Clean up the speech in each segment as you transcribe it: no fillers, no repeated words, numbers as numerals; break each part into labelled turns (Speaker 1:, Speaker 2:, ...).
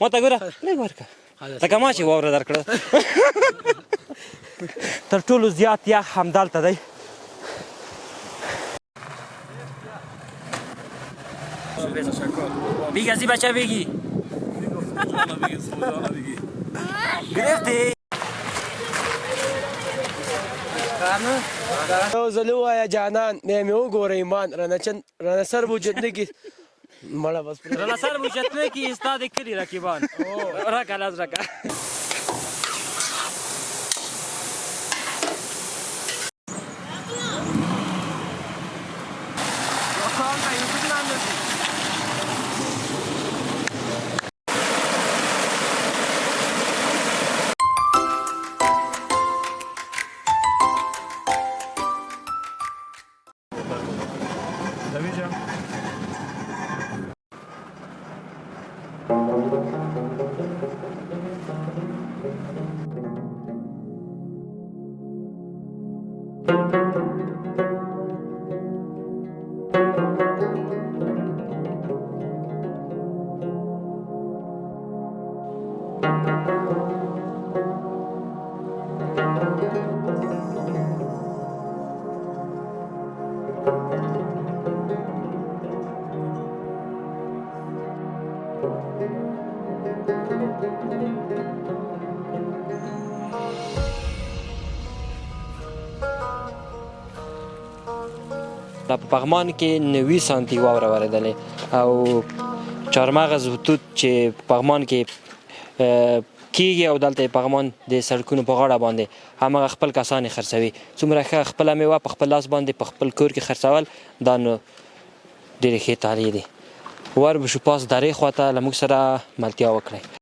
Speaker 1: ما ته ګوره لږ ورکړه لکه ما چې واوره درکړه تر ټولو زیات یخ همدلته دی بگی از این بچه بگی گرفتی
Speaker 2: یو ځل ووایه جانان بیا مې وګوره ایمان رانه سر وجود نه کي مړه بس
Speaker 1: رانه سر وجود نه کي ستا د کلي رقیبان راکه لاس راکه په پغمان کې 90 سانتي واوره ورېدلې او چهارمغز توت چې په پغمان کې کېږي او دلته یې پغمان د سړکونو په غاړه باندې همغه خپل کسان یې خرڅوي څومره ښه خپله میوه په خپل لاس باندې په خپل کور کې خرڅول دا نو ډېرې ښې طالع دي ور به شو پاس درې خواته له موږ سره ملتیا وکړئ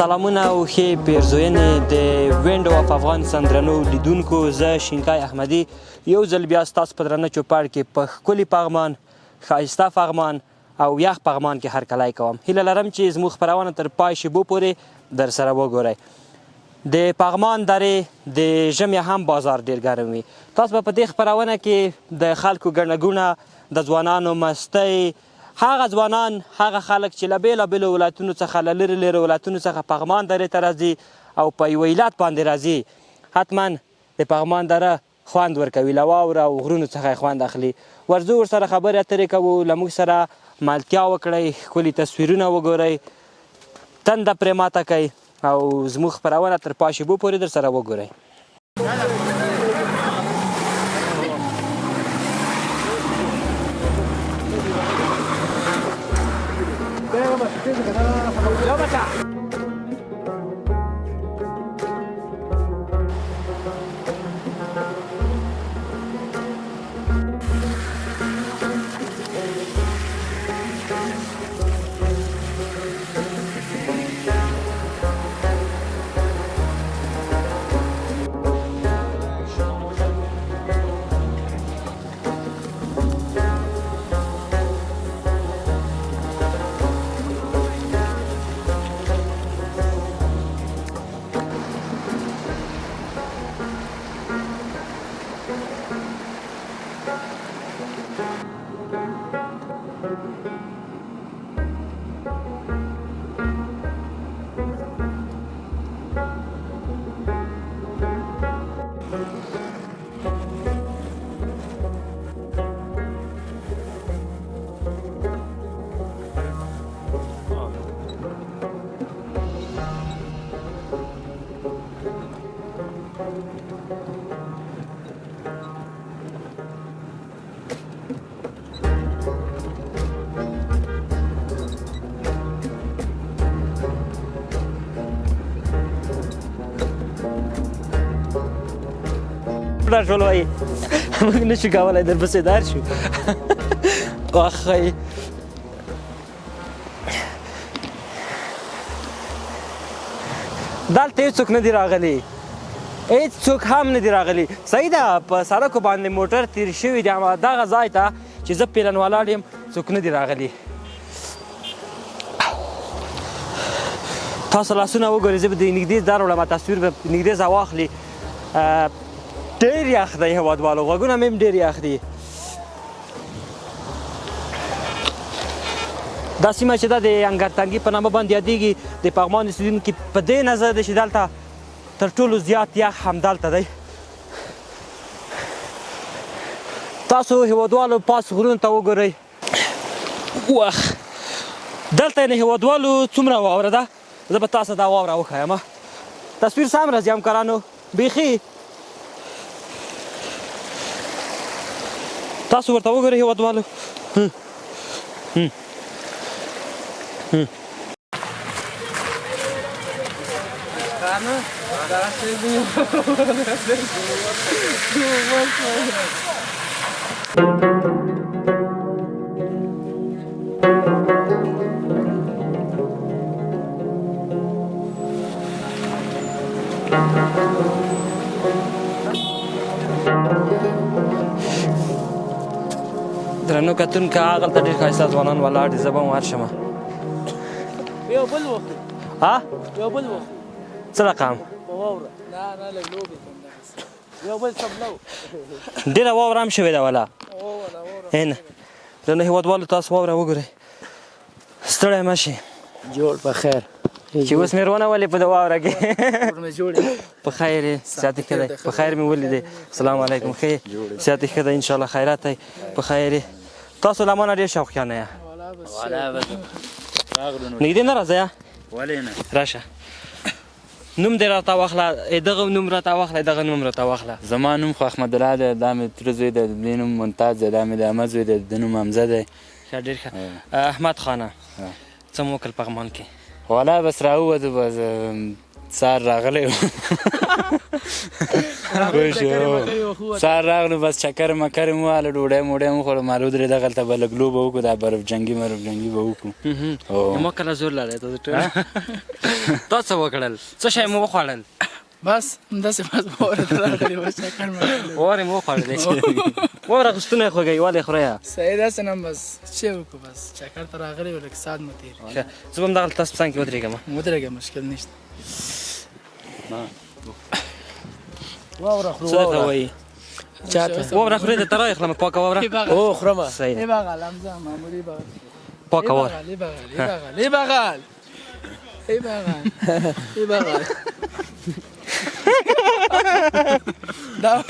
Speaker 1: سلامونه او ښې پیرزوینې د وینډ اف افغانستان درنو لیدونکو زه شینکای احمدي یو ځل بیا ستاسو په درنه چوپړ کې په ښکلي پغمان ښایسته پغمان او یخ پغمان کې هرکلی کوم هیله لرم چې زموږ خپرونه تر پای شیبو پورې در سره وګورئ د پغمان درې د ژمي هم بازار ډېر ګرم وي تاسو به په دې خپرونه کې د خلکو ګڼه ګوڼه د ځوانانو مستۍ هغه ځوانان هغه خلک چې له بېلابېلو ولایتونو څخه له لرې لرې ولایتونو څخه پغمان درې ته راځي او په یوه علت باندې راځي حتما د پغمان دره خوند ورکوي له واوره او غرونو څخه یې خوند اخلي ورځو ورسره خبرې اترې کوو له موږ سره ملتیا وکړئ ښکلي تصویرونه وګورئ تنده پرې ماته کوئ او زموږ خپرونه تر پای شیبو پورې در سره وګورئ ټول وایي موږ نشو کولی درپسې در شو واخی دلته هېڅوک نه دي راغلي هېڅوک هم نه دي راغلي صحیح ده په سړکو باندې موټر تېر شوي دي همدغه ځای ته چې زه پیلن ولاړ یم څوک نه دي راغلي تاسو لاسونه وګورئ زه به د نږدې ځای وړم تصویر به نږدې ځای واخلي ډېر یخ دی هېوادوالو غوږونه مې هم ډېر یخ دي دا سیمه چې ده د انګرتنګي په نامه باندې یادېږي د پغمان اوسېدونکي په دې نظر دی چې دلته تر ټولو زیات یخ همدلته دی تاسو هېوادوالو پاس غرونو ته وګورئ وخ دلته یې هېوادوالو څومره واوره ده زه به تاسو دا واوره وښیم تصویر سم راځي همکارانو بیخي تاسو ورته وګورئ هېوادوالو درنو کتونکو هغلته ډېر ښایسته ځوانان ولاړ دي زه به هم ورشم
Speaker 2: یو بل وخت یو بل وخت
Speaker 1: څه رقم
Speaker 2: په واوره نه لږ لوبې کوم یو بل سملو
Speaker 1: ډېره واوره هم شوې ده ولا نه درنو هېوادوالو تاسو واوره وګورئ ستړی مه شئ
Speaker 2: جوړ په خیر
Speaker 1: چې اوس مې رونه ولې په د واوره کې
Speaker 2: مې جوړ
Speaker 1: په خیر یې صحت ښه دی په خیر مې ولیدی السلام علیکم ښه یې صحت ښه دی انشاءالله خیرات دی په خیر یې تاسو له ما نه ډېر شوقیانه یه نږدې نه راځئ
Speaker 3: ولې نه
Speaker 1: راشه نوم دې راته واخله دغه نوم راته واخله دغه نوم راته واخله
Speaker 3: زما نوم خو احمد الله دی دا مې تره زوی دی د دې نوم ممتاز دی دا مې د احمد زوی دی د نوم حمزه دی
Speaker 1: ښه ډېر ښه احمد خانه څه مو وکړل پغمان کې
Speaker 3: والا بس راووتو بس سهار راغلی سهار راغلو بس چکر مکر مې وهله ډوډۍ موډۍ مې وخوړه مالو درېده هغلته به لږ لوبه وکړو دا برف جنګي به وکړو
Speaker 1: ما کله زور لرئ تا څه وکړل څه شی مو وخوړل
Speaker 4: بس همداسې بس واوره ته راغلې وه چکر مې
Speaker 1: واورې مو وخوړلې واوره اخیستونه یې خوږوي ولې خورئ
Speaker 4: صحیح داسې نه بس چې وکړو بس چکر ته راغلې وه لږ ساعت مو تېر
Speaker 1: زه به هم دغلته تاسو په څنګ کې ودرېږم
Speaker 4: ودرېږه مشکل نشته
Speaker 2: واوره خورو
Speaker 1: څه درته وایي واوره خورئ درته رايخلم پاکه واوره
Speaker 2: او خورمه
Speaker 1: صحیح
Speaker 4: ای بغل حمزه معمولي بغل
Speaker 1: پاکه واوره
Speaker 4: ای بغل ای بغل ای بغل ای بغل دا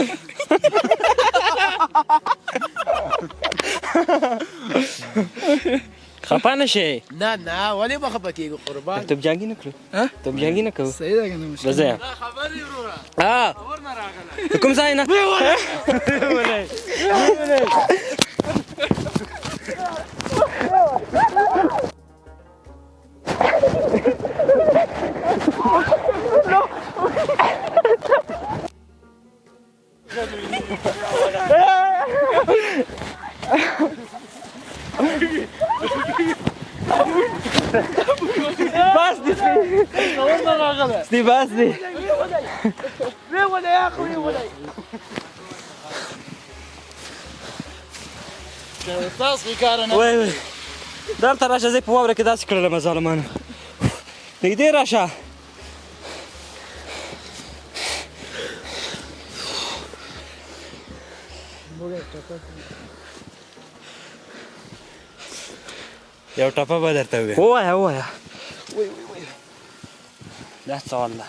Speaker 1: خفه نه شئ
Speaker 2: نه نه ولې به خفه کېږو قربان
Speaker 1: توپجانګي نه کړو توپجانګي نه کوو
Speaker 4: صحیح ده که نه مشکل
Speaker 1: راځه
Speaker 2: خبرې وروره
Speaker 1: د کوم ځای نه بس دي سپي بس دي
Speaker 2: ویوله یا خو ویوله
Speaker 4: تاسو کار نه
Speaker 1: وای وای دلته راشه زه په واوره کې داسې کړلم ظالمانو نږدې راشه
Speaker 3: یو ټپه به درته وویم
Speaker 1: ووایه ووایه دا څه والله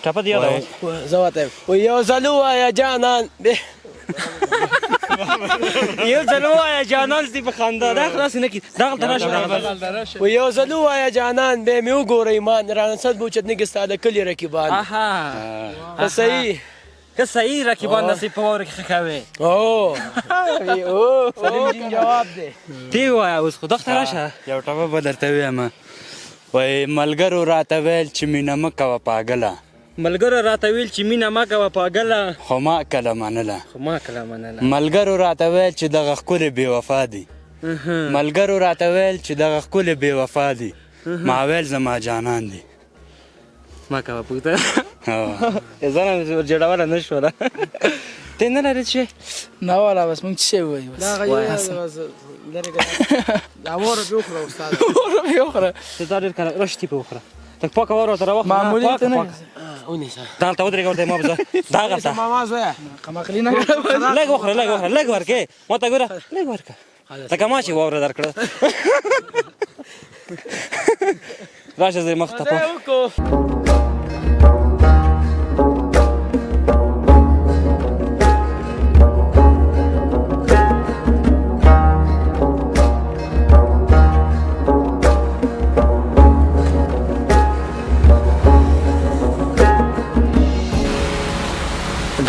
Speaker 1: ټپه دې یاده
Speaker 2: زه ورته یو ځل ووایه جانان
Speaker 1: یو ځل ووایه جانان دې په خندا دا خلاصې نه کړي دغلته راشه
Speaker 2: و یو ځل ووایه جانان بیا مې وګوره ایمان رانه صد بوچتنې کې ستا د کلي رقیبان
Speaker 1: اها
Speaker 2: صحیح
Speaker 1: که صحیح رقیبان داسې په واوره کې ښه کوې
Speaker 2: او سلیم جین جواب دی
Speaker 1: دې ووایه اوس خو دغته راشه
Speaker 3: یو ټپه به درته ویم وایي ملګرو راته ویل چې مینه مه کوه پاګله
Speaker 1: ملګرو راته ویل چې مینه مه کوه پاګله
Speaker 3: خو ما کله منله
Speaker 1: خو ما کله منله
Speaker 3: ملګرو راته ویل چې دغه ښکلې بې وفا دي ملګرو راته ویل چې دغه ښکلې بې وفا دي ما ویل زما جانان دي
Speaker 1: ما کوه پوښتنه ځان مې ورجوړوله نه شوله ته نه لرې چې
Speaker 4: نه والا بس مونږ څه شی ووایو بس
Speaker 2: دا غیر لري دا وره به وخوره استاد
Speaker 4: وره به وخوره
Speaker 1: ته دا ډېر کله رشتي په وخوره ته پاکه واوره ته راوخوره
Speaker 4: معمولي ته نه
Speaker 2: ونیسه
Speaker 1: دلته ودرېږه ورته ما به زه دغه ته
Speaker 2: ماما زویه
Speaker 4: قمقلي نه
Speaker 1: لږ وخوره لږ ورکې ما ته ګوره لږ ورکه لکه ما چې واوره درکړه راشه زه مخ ته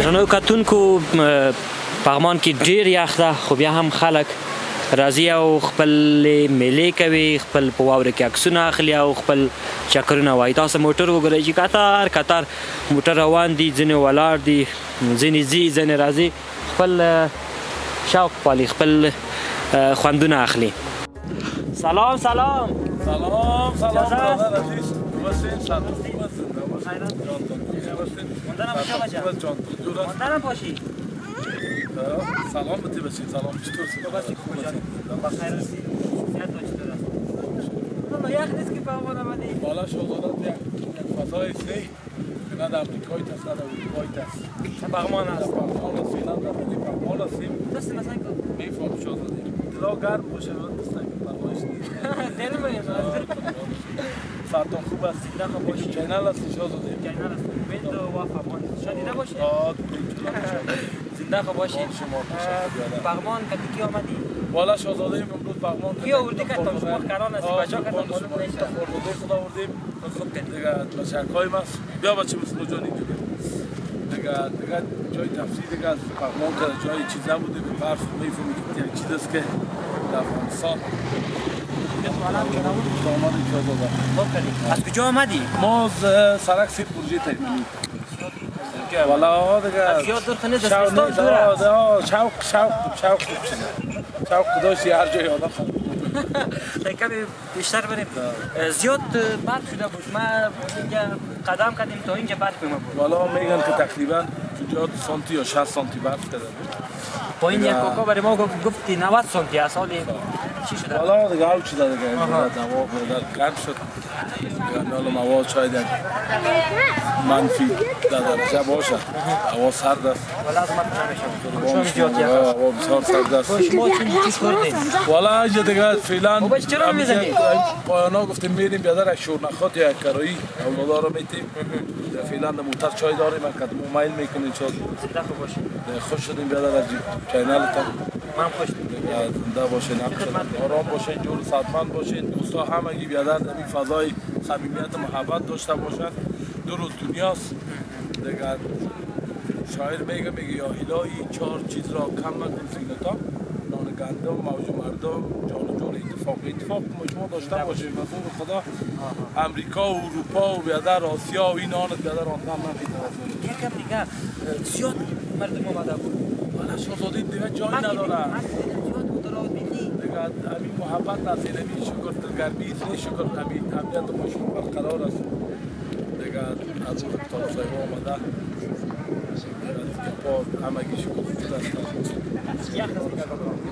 Speaker 1: درنو کتونکو پغمان کې ډېر یخ ده خو بیا هم خلک راځي او خپل میلې کوي خپل په واوره کې عکسونه اخلي او خپل چکرونه وایي تاسو موټر وګورئ چې کتار موټر روان دي ځینې ولاړ دي ځینې ځي ځینې راځي خپل شوق پالي خپل خوندونه اخلي سلام ماندنم باشی
Speaker 5: سلام بده باشی سلام چطور
Speaker 1: بخیر هستی صحت چطور است والله یخ نیست که پهمان آمدی
Speaker 5: بالا شاهزادت یک فضای سه که نه در امریکایی است نه در اروپایی است
Speaker 1: پهمان است
Speaker 5: پهمان است فعلا در ملی پهمان هستیم
Speaker 1: دست مثلا کن
Speaker 5: میفهم شاهزاده دلا گرم باشه دست نکن پرواش نیست
Speaker 1: دل باید
Speaker 5: ساعتان خوب است
Speaker 1: زنده خواب باشی
Speaker 5: چینل است شاهزاده
Speaker 1: چینل است بید و پهمان شدیده باشی زنده خواب باشی
Speaker 5: شما
Speaker 1: پهمان کدی کی آمدی
Speaker 5: والا شاهزاده امروز پهمان
Speaker 1: کی آوردی که تا شما کران هستی بچه ها کردن معلوم نیست
Speaker 5: خدا آوردیم خوب دیگه تشکرهای ماست بیا بچه مسلو جان اینجا دیگه جای تفسیر دیگه از پهمان کرده جای چیز نبوده به برف میفهمی که یک چیز است که در افغانستان
Speaker 1: از کجا آمدی؟
Speaker 5: ما از سرک سید برجی تایمانی والا دیگه
Speaker 1: از زیاد دور خنه دستستان دور است
Speaker 5: شوق داشتی هر جای آدم خواهد
Speaker 1: کمی بیشتر بریم زیاد برف شده بود ما اینجا قدم کردیم تا اینجا برف ما بود
Speaker 5: والا میگن که تقریبا 50 سانتی یا 60 سانتی برف کرده بود
Speaker 1: پایین یک کاکا برای ما گفتی 90 سانتی از سال چی شده؟
Speaker 5: والا دیگه هاو چیزا دیگه دوا گرم شد حالا مواد شاید یک منفی در درجه باشه هوا سرد است
Speaker 1: والا از من نمیشه
Speaker 5: هوا بسیار سرد است
Speaker 1: شما چیز خوردین؟
Speaker 5: والا اینجا دیگه فعلا
Speaker 1: بابا چرا میزنی؟
Speaker 5: پایانا گفتیم میریم بیادر یک شورنخات یا یک کرایی اولادا رو میتیم فعلا در موتر چای داریم یک قدم مایل میکنیم چاد
Speaker 1: زنده خوب باشی
Speaker 5: خوش شدیم بیادر از چینلتان
Speaker 1: من خوش
Speaker 5: زنده باشین آرام باشین جور صحتمند باشین دوستا همگی بیادر در این فضای صمیمیت و محبت داشته باشن دو روز دنیاست دیگر شاعر میگه یا الهی 4 چیز را کم مکن زینتا نان گندم موج مردم جان و جان اتفاق شما داشته باشید مفهوم خدا امریکا و اروپا و بیادر آسیا و این آن بیادر آن کم نمیتونه
Speaker 1: یکم دیگه زیاد مردم آمده بود
Speaker 5: والا شاهزاده دیگه جای نداره دیگه همین محبت است همین شکر دلگرمی است شکر همین طبیعت مشکل برقرار است دیگه از اون تا سایه آمده همگی شکر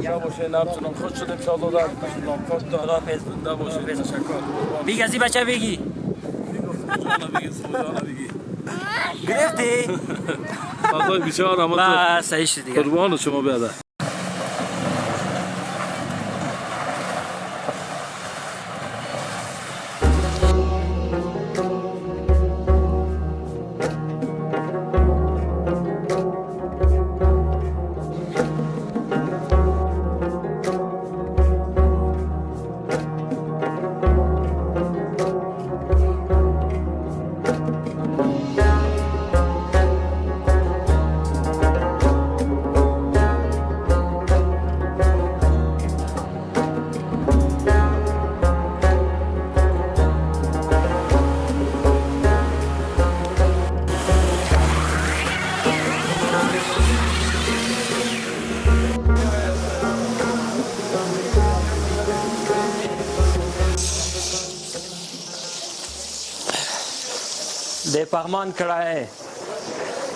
Speaker 5: یا باشه نبتونم خوش شدیم شاهزاده نامکات دارم زنده باشه تشکر
Speaker 1: بیگ از این بچه بگی
Speaker 5: جانا بگی
Speaker 1: گرفتی؟
Speaker 5: خدای بیچاره
Speaker 1: بس صحیح شد دیگه
Speaker 5: قربان شما بیاده
Speaker 1: د پغمان کړای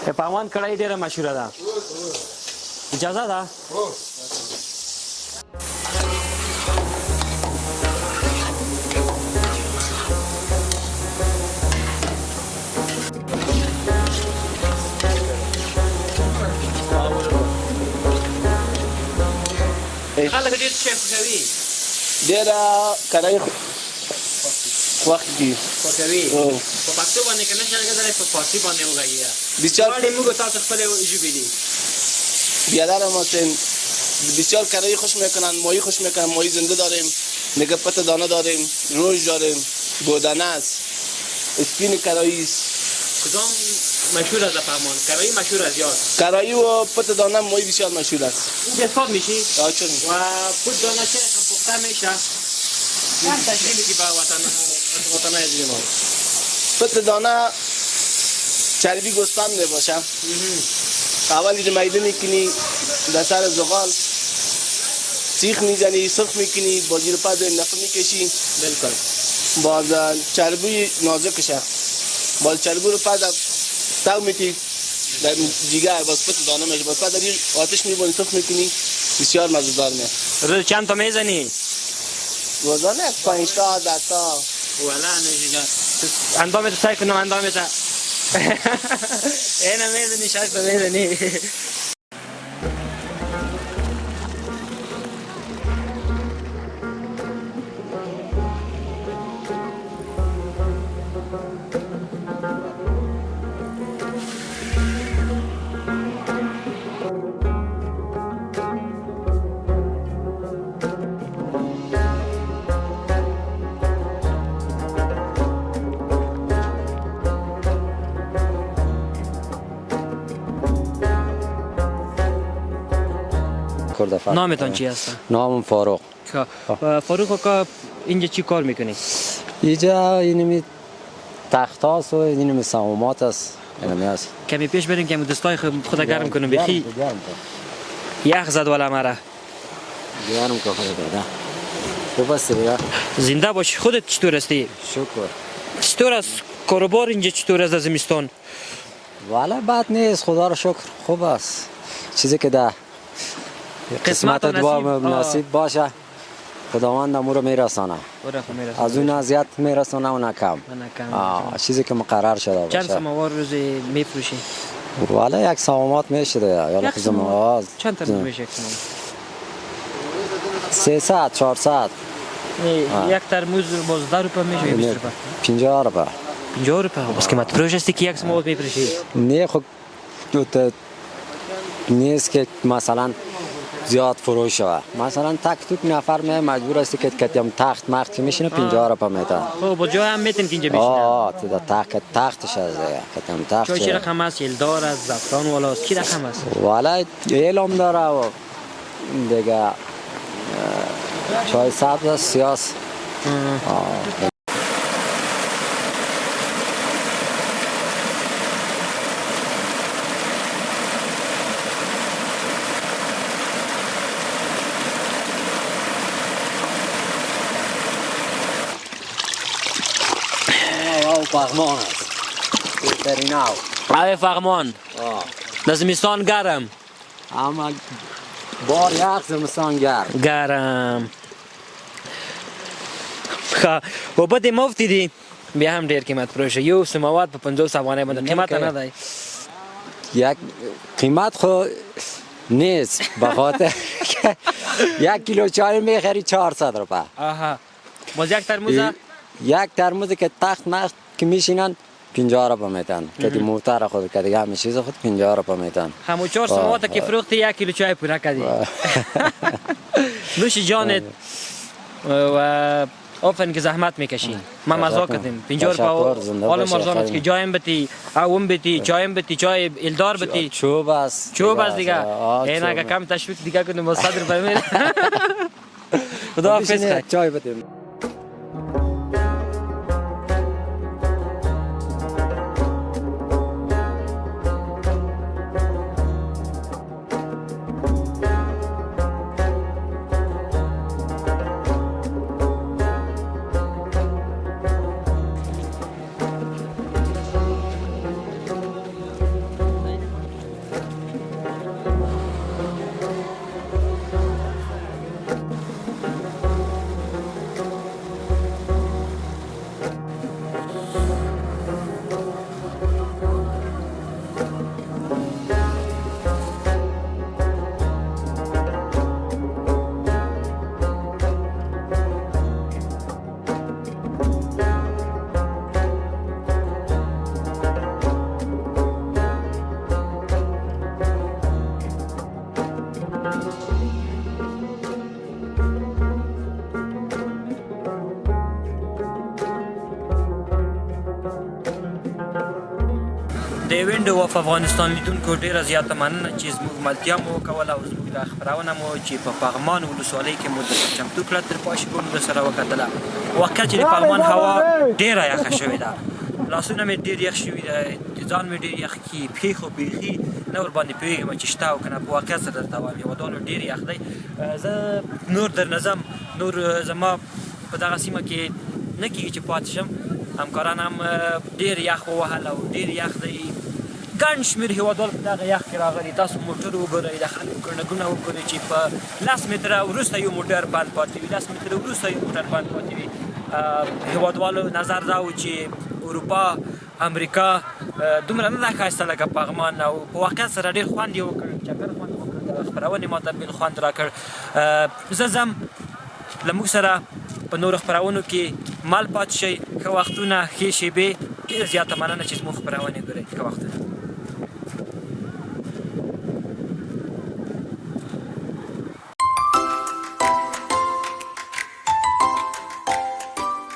Speaker 1: د پغمان کړای ډیره مشهوره ده اجازه ده خلک ډیر څه خوښوي
Speaker 2: ډېره کړای خوښ دي
Speaker 1: خوښوي په پښتو باندې که نه شي هغه په فارسي باندې وغږیږه
Speaker 2: بسیار
Speaker 1: غواړې موږ تاسو خپلې ژبې دي
Speaker 2: بیادرم حسین بسیار کړای خوش میکنن ماهی خوش میکنن ماهی زنده داریم نگه پت دانه داریم روش داریم بودنه است اسپین کړایی است
Speaker 1: کدام مشهور است در پغمان کړایی مشهور است یا
Speaker 2: کړایی و پت دانه ماهی بسیار مشهور است
Speaker 1: این استفاده میشی
Speaker 2: چون
Speaker 1: و پود دانه چه هم پخته میشه هم تشریح میگی به وطن عزیز ما
Speaker 2: پت دانه چربی گوسفند میباشه اول اینجا میده میکنی در سر زغال سیخ میزنی سرخ میکنی با زیر پا به نفر میکشی
Speaker 1: بالکل
Speaker 2: باز چربی نازکشه باز چربی رو پس تاو میتی در جیگر باز پت دانه میشه باز پس در آتش میبونی سرخ میکنی بسیار مزدار میه
Speaker 1: روز چند تا میزنی
Speaker 2: روزانه 5 تا 10 تا
Speaker 1: ولا نجیگه اندامت سعی کنم اندامت اینه میزنی 6 تا میزنی نامتان چی هست؟
Speaker 6: نام فاروق.
Speaker 1: فاروق که اینجا چی کار میکنی؟
Speaker 6: اینجا اینمی تخت هاست و اینمی سوامات است. اینمی هست.
Speaker 1: کمی پیش بریم که دستای خود گرم کنم بخی یخ زد والا مرا
Speaker 6: گرم که خود بده خوب است دیگه
Speaker 1: زنده باشی خودت چطور هستی؟
Speaker 6: شکر
Speaker 1: چطور است؟ کاروبار اینجا چطور است در زمستان؟
Speaker 6: والا بد نیست خدا رو شکر خوب است چیزی که ده قسمت دعا نصیب باشه خداوند امور رو میرسانه از اون ازیت میرسانه و نه کم چیزی که مقرر شده باشه
Speaker 1: چند سماوار روزی میفروشی؟
Speaker 6: والا یک سوامات میشه یا
Speaker 1: یک سماوار چند تا میشه یک سماوار؟
Speaker 6: 300 400
Speaker 1: یک ترموز باز 10 روپه میشه 20 روپه
Speaker 6: 50 روپه
Speaker 1: 50 روپه بس که مت فروش هستی که یک سماوار میفروشی
Speaker 6: نه خب نیست که مثلا زیاد فروش شود مثلا تک توک نفر می مجبور هستی که کتیم تخت مخت میشینه 50 روپه میتن
Speaker 1: خب با جای هم میتونی که اینجا بشینه
Speaker 6: تختش از کتیم تخت
Speaker 1: چی رقم است یلدار است زعفران والا است کی رقم است
Speaker 6: والا ایلم داره و دیگه چای سبز است سیاس فغمان است بهترین
Speaker 1: آوه فغمان در زمستان گرم
Speaker 6: اما بار یک زمستان
Speaker 1: گرم و بعد مفتی دی بیا هم ډیر قیمت فروشه یو سماوات په 50 افغانۍ باندې قیمت نه دی
Speaker 6: یک قیمت خو نیست بخاطر یک کیلو چای میخری 400 روپه
Speaker 1: آها باز یک ترموز
Speaker 6: یک ترموز که تخت مخت که میشینن 50 روپه میتن که دی موتر خود که دیگه همه چیز خود 50 روپه میتن
Speaker 1: همو 4 سماوات که فروختی یک کیلو چای پوره کردی نوش جانت و آفرین که زحمت میکشی ما مزا کردیم 50 روپه حالا مرزان است که جایم بتی اوم بتی چایم بتی چای الدار بتی
Speaker 6: چوب است
Speaker 1: دیگه این اگه کم تشویق دیگه کنیم با 100 روپه میره خدا حافظ
Speaker 6: چای بتیم
Speaker 1: وینډو اف افغانستان لیدونکو ډېره زیاته مننه چې زموږ ملتیا مو وکوله او زموږ دا خپرونه مو چې په پغمان ولسوالۍ کې مو درته چمتو کړه تر پاشي به مو درسره وکتله. واقعا چې د پغمان هوا ډېره یخه شوې ده، لاسونه مې ډېر یخ شوي ده، ځان مې ډېر یخ کي، پښې خو بیخي نه ورباندې پوهېږم چې شته او که نه. په واقعیت سره درته وایم هېوادوالو ډېر یخ دی. زه نور درنه ځم، نور زما په دغه سیمه کې نه کېږي چې پاتې شم. همکاران هم ډېر یخ ووهل او ډېر یخ دی. ګڼ شمېر هېوادوال په دغه یخ کې راغلي. تاسو موټر وګورئ، د خلکو ګڼهګونه وګورئ چې په 10 متره وروسته یو موټر بند پاتې وي، 10 متره وروسته یو موټر بند پاتې وي. هېوادوالو نظر دا و چې اروپا، امریکا دومره نه ده ښایسته لکه پغمان او په واقعیت سره ډېر خوند یې وکړ، چکر خوند وکړ، د خپرونې ما ته بېل خوند راکړ. زه ځم، له موږ سره په نورو خپرونو کې مل پاتې شئ. ښه وختونه، ښې شېبې. ډېره زیاته مننه چې زموږ خپرونې ګورئ. ښه وختونه.